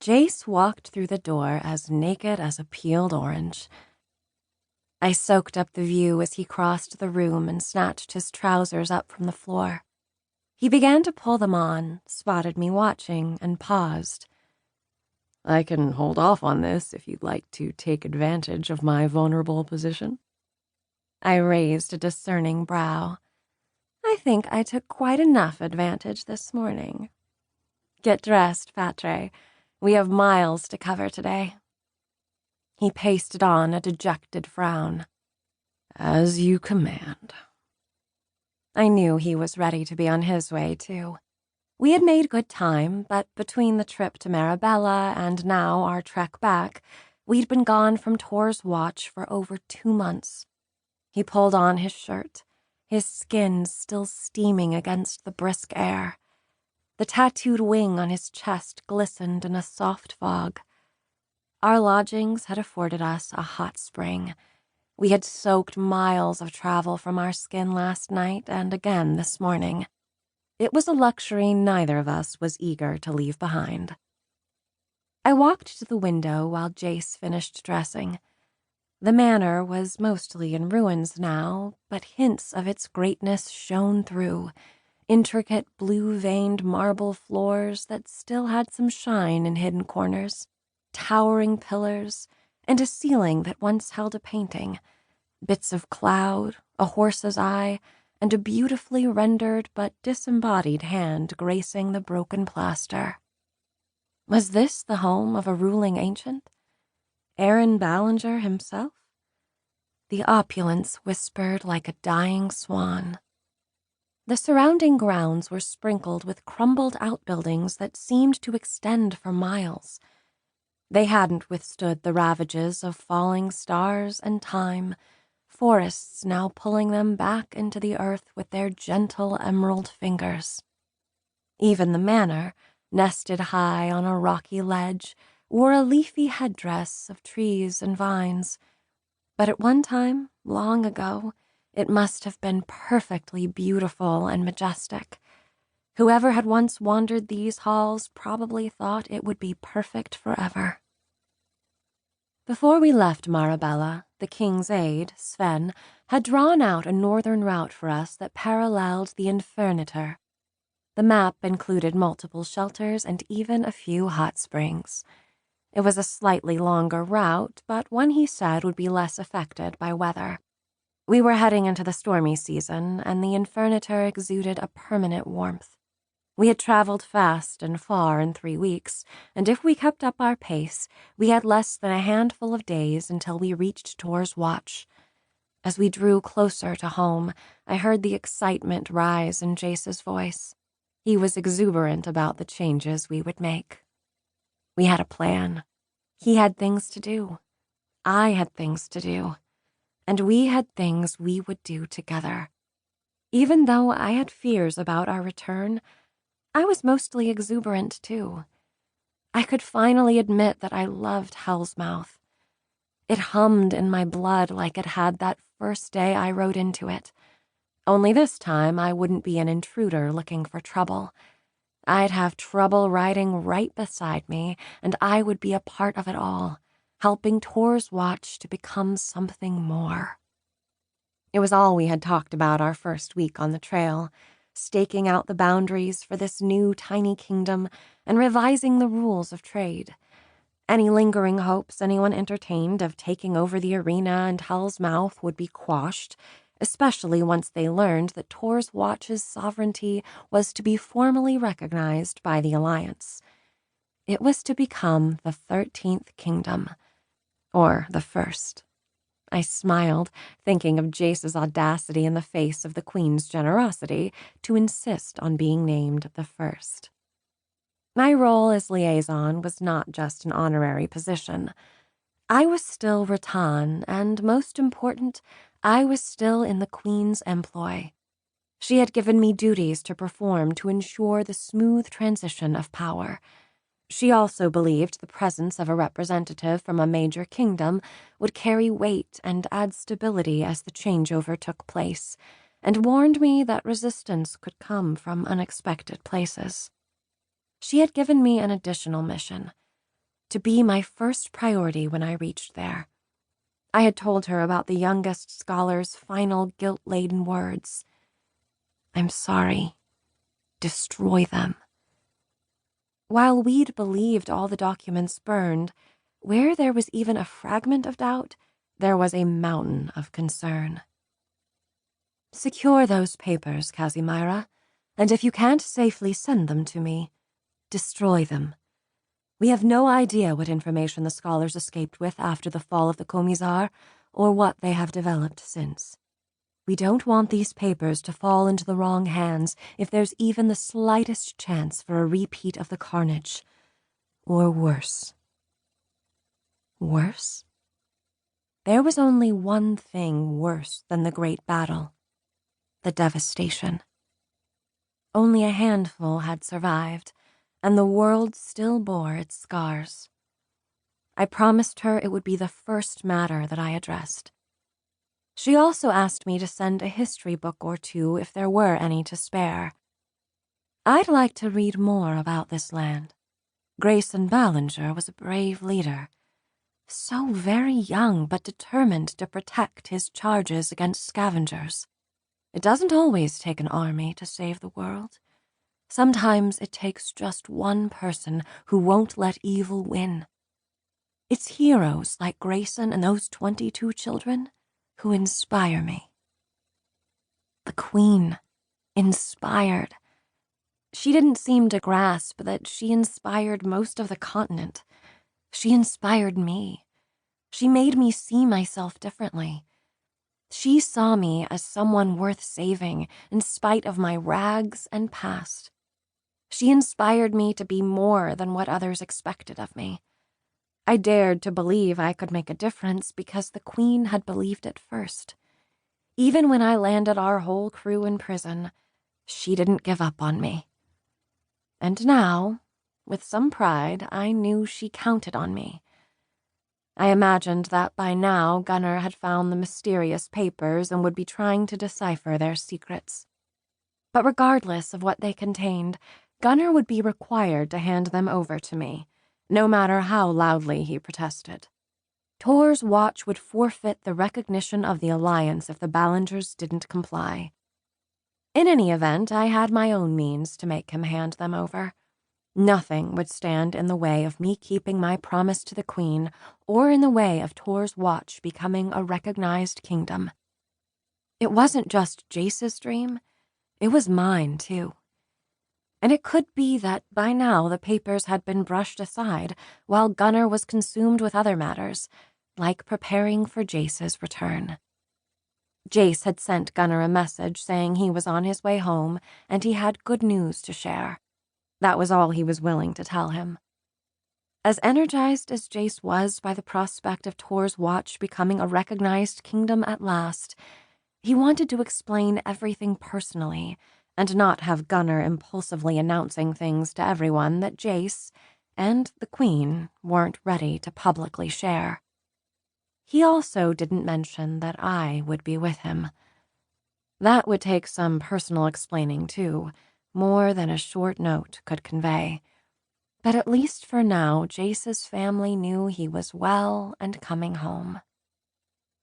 Jase walked through the door as naked as a peeled orange. I soaked up the view as he crossed the room and snatched his trousers up from the floor. He began to pull them on, spotted me watching, and paused. "I can hold off on this if you'd like to take advantage of my vulnerable position." I raised a discerning brow. "I think I took quite enough advantage this morning." "Get dressed, Patre. We have miles to cover today." He pasted on a dejected frown. "As you command." I knew he was ready to be on his way, too. We had made good time, but between the trip to Marabella and now our trek back, we'd been gone from Tor's watch for over 2 months. He pulled on his shirt, his skin still steaming against the brisk air. The tattooed wing on his chest glistened in a soft fog. Our lodgings had afforded us a hot spring. We had soaked miles of travel from our skin last night and again this morning. It was a luxury neither of us was eager to leave behind. I walked to the window while Jase finished dressing. The manor was mostly in ruins now, but hints of its greatness shone through. Intricate blue-veined marble floors that still had some shine in hidden corners, towering pillars, and a ceiling that once held a painting, bits of cloud, a horse's eye, and a beautifully rendered but disembodied hand gracing the broken plaster. Was this the home of a ruling ancient? Aaron Ballenger himself? The opulence whispered like a dying swan. The surrounding grounds were sprinkled with crumbled outbuildings that seemed to extend for miles. They hadn't withstood the ravages of falling stars and time, forests now pulling them back into the earth with their gentle emerald fingers. Even the manor, nested high on a rocky ledge, wore a leafy headdress of trees and vines. But at one time, long ago, it must have been perfectly beautiful and majestic. Whoever had once wandered these halls probably thought it would be perfect forever. Before we left Marabella, the king's aide, Sven, had drawn out a northern route for us that paralleled the Inferniter. The map included multiple shelters and even a few hot springs. It was a slightly longer route, but one he said would be less affected by weather. We were heading into the stormy season, and the Inferniter exuded a permanent warmth. We had traveled fast and far in 3 weeks, and if we kept up our pace, we had less than a handful of days until we reached Tor's watch. As we drew closer to home, I heard the excitement rise in Jase's voice. He was exuberant about the changes we would make. We had a plan. He had things to do. I had things to do. And we had things we would do together. Even though I had fears about our return, I was mostly exuberant too. I could finally admit that I loved Hell's Mouth. It hummed in my blood like it had that first day I rode into it. Only this time I wouldn't be an intruder looking for trouble. I'd have trouble riding right beside me, and I would be a part of it all, helping Tor's watch to become something more. It was all we had talked about our first week on the trail, staking out the boundaries for this new tiny kingdom and revising the rules of trade. Any lingering hopes anyone entertained of taking over the arena and Hell's Mouth would be quashed, especially once they learned that Tor's watch's sovereignty was to be formally recognized by the Alliance. It was to become the 13th kingdom, or the first. I smiled, thinking of Jase's audacity in the face of the Queen's generosity to insist on being named the first. My role as liaison was not just an honorary position. I was still Rattan, and most important, I was still in the Queen's employ. She had given me duties to perform to ensure the smooth transition of power. She also believed the presence of a representative from a major kingdom would carry weight and add stability as the changeover took place, and warned me that resistance could come from unexpected places. She had given me an additional mission, to be my first priority when I reached there. I had told her about the youngest scholar's final guilt-laden words. "I'm sorry. Destroy them." While we'd believed all the documents burned, where there was even a fragment of doubt, there was a mountain of concern. "Secure those papers, Kazimira, and if you can't safely send them to me, destroy them. We have no idea what information the scholars escaped with after the fall of the Commissar, or what they have developed since. We don't want these papers to fall into the wrong hands if there's even the slightest chance for a repeat of the carnage. Or worse." Worse? There was only one thing worse than the great battle: the devastation. Only a handful had survived, and the world still bore its scars. I promised her it would be the first matter that I addressed. She also asked me to send a history book or two if there were any to spare. I'd like to read more about this land. Grayson Ballenger was a brave leader, so very young but determined to protect his charges against scavengers. It doesn't always take an army to save the world. Sometimes it takes just one person who won't let evil win. It's heroes like Grayson and those 22 children who inspire me. The Queen. Inspired. She didn't seem to grasp that she inspired most of the continent. She inspired me. She made me see myself differently. She saw me as someone worth saving in spite of my rags and past. She inspired me to be more than what others expected of me. I dared to believe I could make a difference because the Queen had believed it first. Even when I landed our whole crew in prison, she didn't give up on me. And now, with some pride, I knew she counted on me. I imagined that by now Gunnar had found the mysterious papers and would be trying to decipher their secrets. But regardless of what they contained, Gunnar would be required to hand them over to me, no matter how loudly he protested. Tor's watch would forfeit the recognition of the Alliance if the Ballengers didn't comply. In any event, I had my own means to make him hand them over. Nothing would stand in the way of me keeping my promise to the Queen, or in the way of Tor's watch becoming a recognized kingdom. It wasn't just Jase's dream, it was mine too. And it could be that by now the papers had been brushed aside while Gunnar was consumed with other matters, like preparing for Jase's return. Jase had sent Gunnar a message saying he was on his way home and he had good news to share. That was all he was willing to tell him. As energized as Jase was by the prospect of Tor's watch becoming a recognized kingdom at last, he wanted to explain everything personally and not have Gunnar impulsively announcing things to everyone that Jase and the Queen weren't ready to publicly share. He also didn't mention that I would be with him. That would take some personal explaining, too, more than a short note could convey. But at least for now, Jase's family knew he was well and coming home.